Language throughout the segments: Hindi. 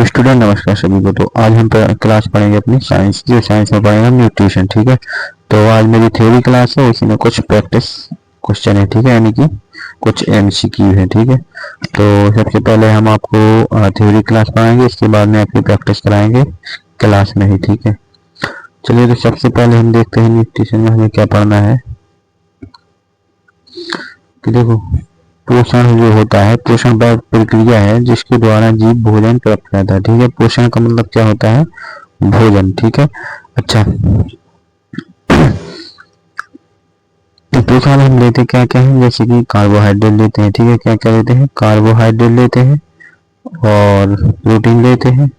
हेलो स्टूडेंट, नमस्कार सभी को। तो आज हम क्लास पढ़ेंगे अपनी साइंस की। साइंस में पढ़ेंगे न्यूट्रिशन। ठीक है, तो आज मेरी थ्योरी क्लास है, इसी में कुछ प्रैक्टिस क्वेश्चन है। ठीक है, यानी कि कुछ एमसीक्यू है। ठीक है, तो सबसे पहले हम आपको थ्योरी क्लास पढ़ाएंगे, इसके बाद में आपकी प्रैक्टिस कराएंगे क्लास में ही। ठीक है, चलिए तो सबसे पहले हम देखते हैं न्यूट्रिशन में हमें क्या पढ़ना है। कि देखो, पोषण जो होता है, पोषण वह प्रक्रिया है जिसके द्वारा जीव भोजन प्राप्त करता है। ठीक है, पोषण का मतलब क्या होता है? भोजन। ठीक है, अच्छा, तो पोषण हम लेते क्या क्या है? जैसे कि कार्बोहाइड्रेट लेते हैं। ठीक है, क्या क्या लेते हैं? कार्बोहाइड्रेट लेते हैं और प्रोटीन लेते हैं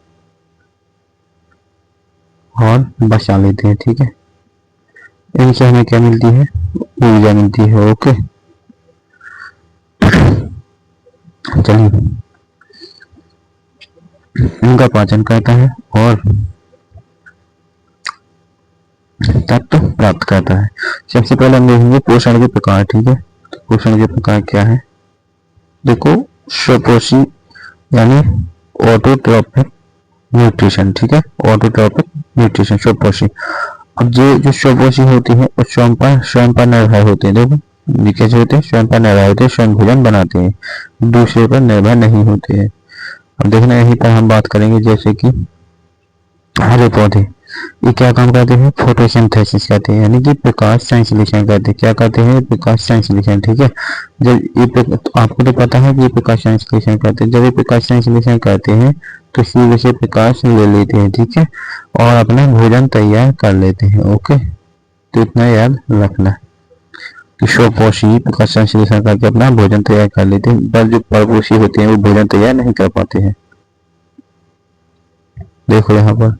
और वसा लेते हैं। ठीक है, इनसे हमें क्या मिलती है? ऊर्जा मिलती है। ओके, चलिए, इनका पाचन करता है और तत्व प्राप्त करता है। सबसे पहले हम देखेंगे पोषण के प्रकार। ठीक है, तो पोषण के प्रकार क्या है? देखो, स्वपोषी यानी ऑटोट्रॉपिक न्यूट्रिशन। ठीक है, ऑटोट्रॉपिक न्यूट्रिशन, स्वपोषी। अब जो स्वपोषी होती है वो स्वयं पर निर्भर होते हैं। देखो, ये कैसे होते हैं? स्वयं पर निर्भर होते हैं, स्वयं भोजन बनाते हैं, दूसरे पर निर्भर नहीं होते हैं। अब देखना, यहीं पर हम बात करेंगे जैसे कि हरे पौधे, ये क्या काम करते हैं? फोटोसिंथेसिस करते हैं, यानी कि प्रकाश संश्लेषण करते हैं। क्या करते हैं? प्रकाश संश्लेषण। ठीक है, जब ये तो आपको तो पता है कि ये प्रकाश संश्लेषण करते हैं। जब ये प्रकाश संश्लेषण करते हैं तो सूर्य से प्रकाश ले लेते हैं। ठीक है, और अपना भोजन तैयार कर लेते हैं। ओके, तो इतना याद रखना कि स्वपोषी प्रकाश संश्लेषण करके अपना भोजन तैयार कर लेते हैं, पर जो परपोषी होते हैं वो भोजन तैयार नहीं कर पाते हैं। देखो यहाँ पर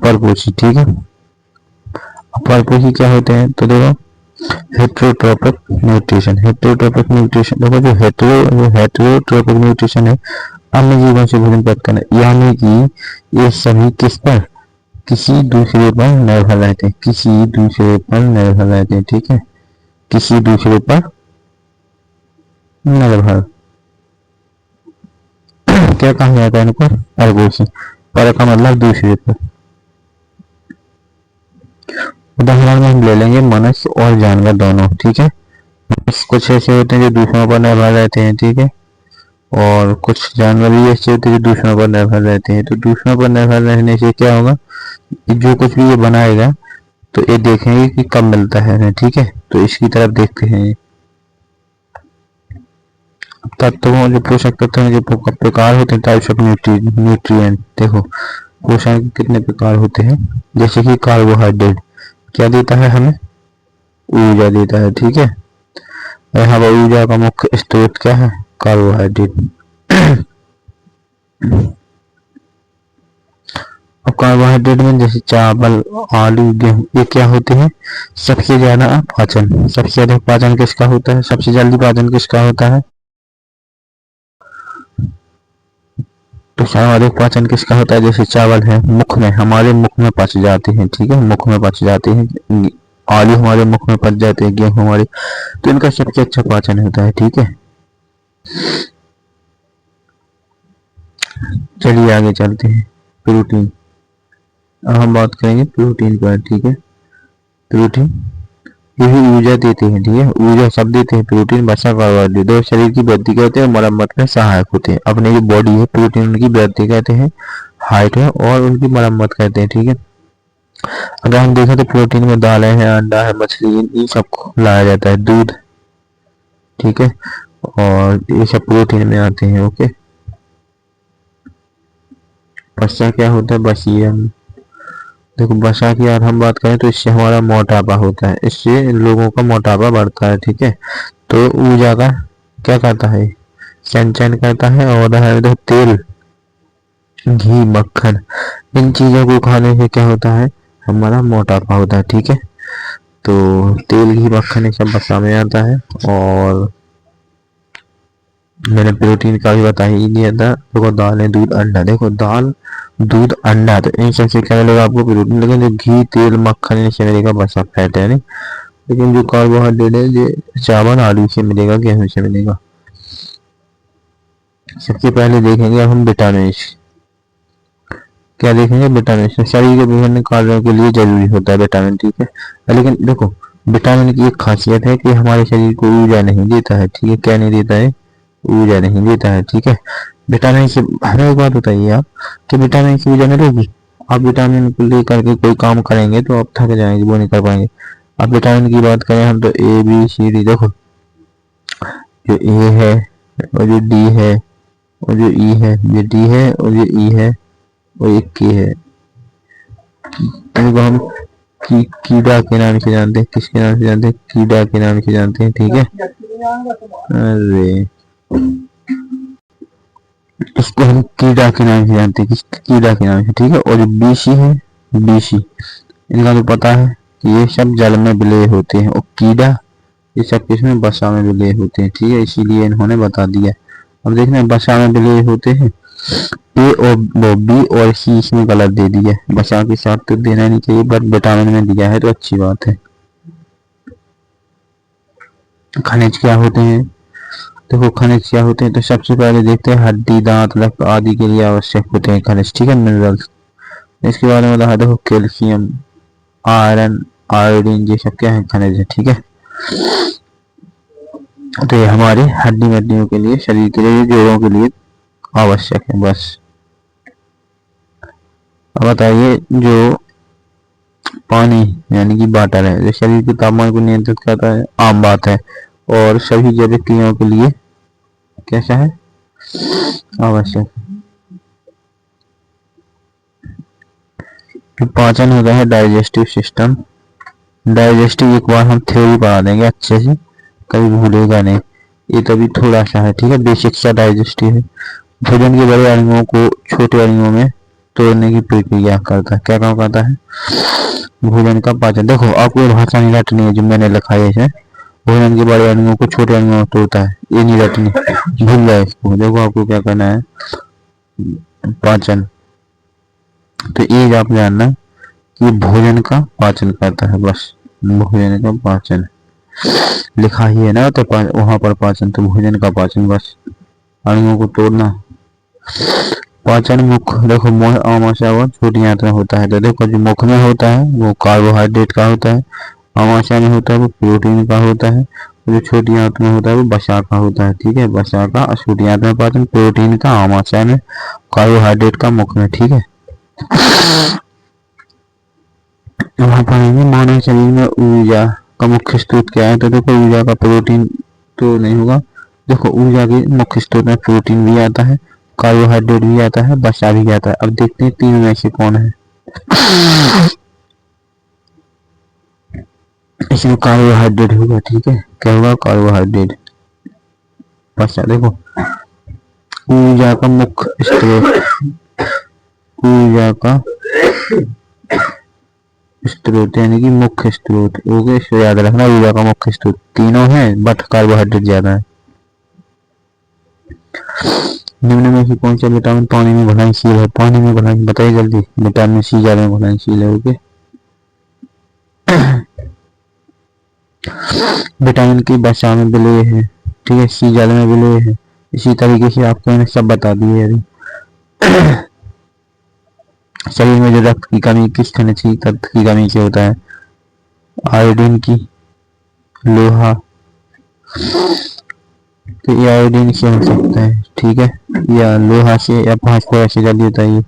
परपोषी। ठीक है, परपोषी क्या होते हैं? तो देखो, हेट्रोट्रोपिक न्यूट्रिशन। हेट्रोट्रोपिक न्यूट्रिशन देखो, जो हेट्रोट्रोपिक न्यूट्रिशन है, अन्य जीवों से भोजन प्राप्त करना, यानी कि ये सभी किस पर? किसी दूसरे पर निर्भर रहते हैं। किसी दूसरे पर निर्भर रहते हैं। ठीक है, किसी दूसरे पर निर्भर क्या कहा जाता है इनको? परपोषी। पर का मतलब दूसरे पर। उदाहरण में हम ले लेंगे मनुष्य और जानवर दोनों। ठीक है, कुछ ऐसे होते हैं जो दूसरों पर निर्भर रहते हैं। ठीक है, और कुछ जानवर भी ऐसे होते हैं जो दूसरों पर निर्भर रहते हैं। तो दूसरों पर निर्भर रहने से क्या होगा? जो कुछ भी ये बनाएगा तो ये देखेंगे कि कब मिलता है। ठीक है, तो इसकी तरफ देखते हैं। तत्वों, जो पोषक तत्वों जो प्रकार होते हैं, टाइप्स ऑफ न्यूट्रिएंट। देखो, पोषण के कितने प्रकार होते हैं? जैसे कि कार्बोहाइड्रेट क्या देता है हमें? ऊर्जा देता है। ठीक है, यहाँ पर ऊर्जा का मुख्य स्रोत क्या है? कार्बोहाइड्रेट। अब कार्बोहाइड्रेट में जैसे चावल, आलू, गेहूं, ये क्या होते हैं? सबसे ज्यादा पाचन, सबसे अधिक पाचन किसका होता है? सबसे जल्दी पाचन किसका होता है? तो सर्वाधिक पाचन किसका होता है? जैसे चावल है, मुख में, हमारे मुख में पच जाते हैं। ठीक है, मुख में पच जाते हैं। आलू हमारे मुख में पच जाते हैं, गेहूं हमारे, तो इनका सबसे अच्छा पाचन होता है। ठीक है, चलिए आगे चलते हैं। प्रोटीन, अब हम बात करेंगे प्रोटीन पर। ठीक है, प्रोटीन ये भी ऊर्जा देते हैं। ठीक है, ऊर्जा सब देते हैं। प्रोटीन वसा कार्बोहाइड्रेट दो शरीर की वृद्धि करते हैं, मरम्मत में सहायक होते हैं। अपने जो बॉडी है, प्रोटीन उनकी वृद्धि करते हैं, हाइट है, और उनकी मरम्मत करते हैं। ठीक है, अगर हम देखें तो प्रोटीन में दालें हैं, अंडा है, मछली, इन सबको लाया जाता है, दूध। ठीक है, और ये सब प्रोटीन में आते हैं। ओके, वसा क्या होता है? वसीयम। देखो, वसा की यार हम बात करें तो इससे हमारा मोटापा होता है, इससे लोगों का मोटापा बढ़ता है। ठीक है, तो ऊर्जा का क्या करता है? संचयन करता है। और उदाहरण देखो, तेल, घी, मक्खन, इन चीजों को खाने से क्या होता है? हमारा मोटापा होता है। ठीक है, तो तेल, घी, मक्खन ये सब वसा में आता है। और मैंने प्रोटीन का भी बता ही दिया था। देखो, दाल है, दूध, अंडा। देखो, दाल, दूध, अंडा, तो इन सबसे क्या मिलेगा आपको? प्रोटीन। लेकिन जो घी, तेल, मक्खन, इनसे मिलेगा वसा, फैट है नहीं। लेकिन जो कार्बोहाइड्रेट है, ये चावल, आलू से मिलेगा, गेहूं से मिलेगा। सबसे पहले देखेंगे अब हम विटामिन। क्या देखेंगे? विटामिन। शरीर के विभिन्न कार्यों के लिए जरूरी होता है विटामिन, ठीक है। लेकिन देखो, विटामिन की एक खासियत है कि हमारे शरीर को ऊर्जा नहीं देता है, ठीक है। क्या नहीं देता है? ऊर्जा नहीं देता है, ठीक है। विटामिन से हमें एक बात बताइए आप, कि विटामिन की ऊर्जा मिलेगी? आप विटामिन को लेकर के कोई काम करेंगे तो आप थक जाएंगे, वो नहीं कर पाएंगे। अब विटामिन की बात करें हम तो ए बी सी डी, देखो जो ए है और जो डी है और जो ई है, ये डी है और ये ई है और ये के है। इनको हम कीड़ा के नाम से जानते हैं। किसके नाम से जानते हैं? कीड़ा के नाम से जानते हैं, ठीक है। अरे इसको हम कीड़ा के नाम से जानते हैं, किस कीड़ा के नाम से, ठीक है। और जो बीसी है, बीसी, इनका तो पता है कि ये सब जल में विलय होते हैं, और कीड़ा ये सब किसमें? वसा में विलय होते हैं, ठीक है। इसीलिए इन्होंने बता दिया। अब देखना, वसा में विलय होते हैं। ए और बी और सी इसमें गलत दे दिया, बचा के साथ तो देना नहीं चाहिए, बट विटामिन में दिया है तो अच्छी बात है। खनिज क्या होते हैं? देखो खनिज क्या होते हैं, तो सबसे पहले देखते हैं हड्डी, दांत, रक्त आदि के लिए आवश्यक होते हैं खनिज, ठीक है, मिनरल्स। इसके बारे में बताया, देखो कैल्शियम, आयरन, आयोडीन, ये सब क्या है? खनिज है, ठीक है। तो ये हमारे हड्डी मड्डियों के लिए, शरीर के लिए, जोड़ों के लिए आवश्यक है, बस। अब बताइए, जो पानी यानी कि वाटर है, जो शरीर के तापमान को नियंत्रित करता है, आम बात है, और सभी जैविक क्रियाओं के लिए कैसा है? आवश्यक। पाचन होता है डाइजेस्टिव सिस्टम। डाइजेस्टिव एक बार हम थ्योरी पढ़ा देंगे अच्छे से, कभी भूलेगा नहीं। ये तो भी थोड़ा सा है, ठीक है, बेसिक सा डाइजेस्टिव है। भोजन के बड़े अणुओं को छोटे अणुओं में तोड़ने की प्रक्रिया करता है। क्या काम करता है? भोजन का पाचन। देखो आपको भाषा नहीं रटनी है, जो मैंने लिखा है इसे, भोजन के बड़े अणुओं को छोटे अणुओं में तोड़ता है, ये नहीं रटनी, भूल जाए इसको। देखो आपको क्या करना है, पाचन। तो ये आप जानना कि भोजन का पाचन करता है, बस। भोजन का पाचन लिखा ही है ना, तो वहां पर पाचन, तो भोजन का पाचन, बस। अणुओं को तोड़ना। पाचन मुख, देखो आमाशय व छोटी आंत में होता है। तो देखो जो मुख में होता है वो कार्बोहाइड्रेट का होता है, आमाशय में होता है वो प्रोटीन का होता है, जो छोटी आंत में होता है वो वसा का होता है, ठीक है। वसा का, और छोटी आंत में पाचन, प्रोटीन का आमाशय में, कार्बोहाइड्रेट का मुख में, ठीक है। वहां पढ़ेंगे मानव शरीर में ऊर्जा का मुख्य स्रोत क्या है। तो देखो ऊर्जा का, प्रोटीन तो नहीं होगा। देखो ऊर्जा के मुख्य स्रोत में प्रोटीन भी आता है, कार्बोहाइड्रेट भी आता है, वसा भी आता है। अब देखते हैं तीन में से कौन है। इसमें कार्बोहाइड्रेट होगा, ठीक है। क्या होगा? कार्बोहाइड्रेट। वसा। देखो ऊर्जा का मुख्य स्रोत, ऊर्जा का स्रोत यानी कि मुख्य स्रोत, ओके, इसको याद रखना। ऊर्जा का मुख्य स्रोत तीनों है, बट कार्बोहाइड्रेट ज्यादा है। निम्न में से कौन सा विटामिन पानी में घुलनशील है? पानी में घुलनशील, बताइए जल्दी। विटामिन सी ज्यादा घुलनशील है, ओके। विटामिन की वसा में विलय है, ठीक है, सी जल में विलय है। इसी तरीके से आपको मैंने सब बता दिए अभी। शरीर में जो रक्त की कमी किस खनिज की तत्व की कमी से होता है? आयोडीन की, लोहा, तो ये आयोडीन से हो सकता है, ठीक है, या लोहा से, या फास्फोरस से। जल्दी बताइए।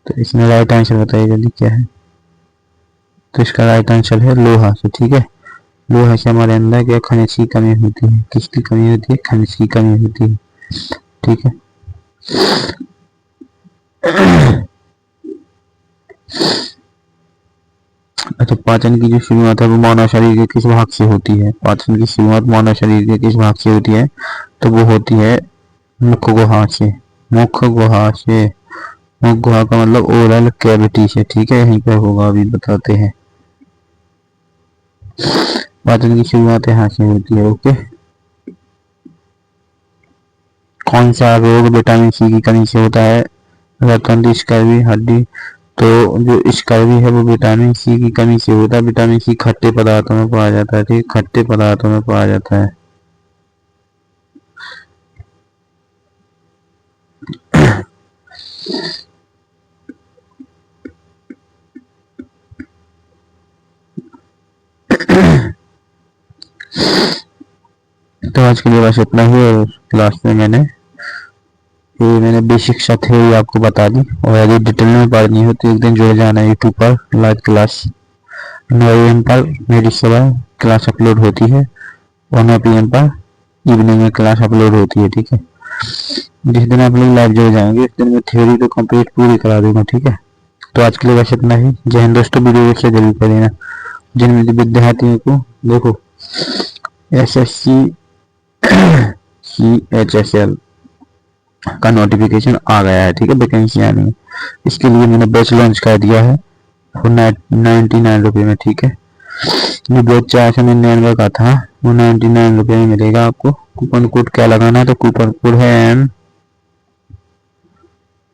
तो इसमें राइट आंसर बताइए जल्दी क्या है। तो इसका राइट आंसर है लोहा से, ठीक है। लोहा से हमारे अंदर क्या खनिज की कमी होती है? किसकी कमी होती है? खनिज की कमी होती है, ठीक है। अच्छा, पाचन की जो शुरुआत है वो मानव शरीर के किस भाग से होती है? पाचन की शुरुआत मानव शरीर के किस भाग से होती है? तो वो होती है मुख गुहा से। मुख गुहा से, मुख गुहा का मतलब ओरल कैविटी से, ठीक है। यहीं पर होगा, अभी बताते हैं। पाचन की शुरुआत यहाँ से होती है, ओके। कौन सा रोग विटामिन सी की कमी से होता है? रतन स्कर्वी, हड्डी। तो जो स्कर्वी है वो विटामिन सी की कमी से होता है। विटामिन सी खट्टे पदार्थों में पाया जाता है, ठीक, खट्टे पदार्थों में पाया जाता है। तो आज के लिए बस इतना ही। और क्लास में मैंने बेसिक सा थ्योरी आपको बता दी, और यदि डिटेल में पढ़नी हो तो एक दिन जुड़ जाना यूट्यूब पर। लाइव क्लास 9 AM पर मेरी सुबह क्लास अपलोड होती है और 9 PM पर इवनिंग में क्लास अपलोड होती है, ठीक है। जिस दिन आप लोग लाइव जुड़ जाएंगे उस दिन मैं थ्योरी तो कंप्लीट पूरी करा दूंगा, ठीक है। तो आज के लिए बस इतना ही। जय हिंद दोस्तों, वीडियो से जरूर कर देना। जिन विद्यार्थियों को देखो SSC CHSL का नोटिफिकेशन आ गया है, ठीक है, वैकेंसी आनी है, इसके लिए मैंने बैच लॉन्च कर दिया है 99 रुपये में, ठीक है। ये बैच 499 का था, वो 99 रुपये में मिलेगा आपको। कूपन कोड क्या लगाना है, तो कूपन कोड है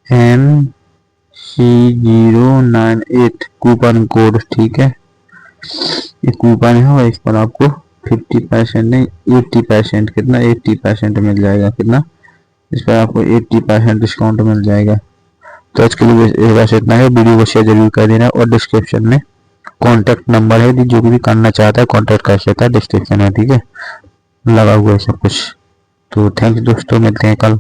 MC098 कूपन कोड, ठीक है। ये कूपन है और इस पर आपको 50% नहीं 80%, कितना 80% मिल जाएगा, कितना, इस पर आपको 80% डिस्काउंट मिल जाएगा। तो आज के लिए बस इतना है। वीडियो को शेयर जरूर कर देना, और डिस्क्रिप्शन में कॉन्टैक्ट नंबर है, जो भी करना चाहता है कॉन्टैक्ट कर सकता है, डिस्क्रिप्शन में, ठीक है, लगा हुआ है सब कुछ। तो थैंक्स दोस्तों, मिलते हैं कल।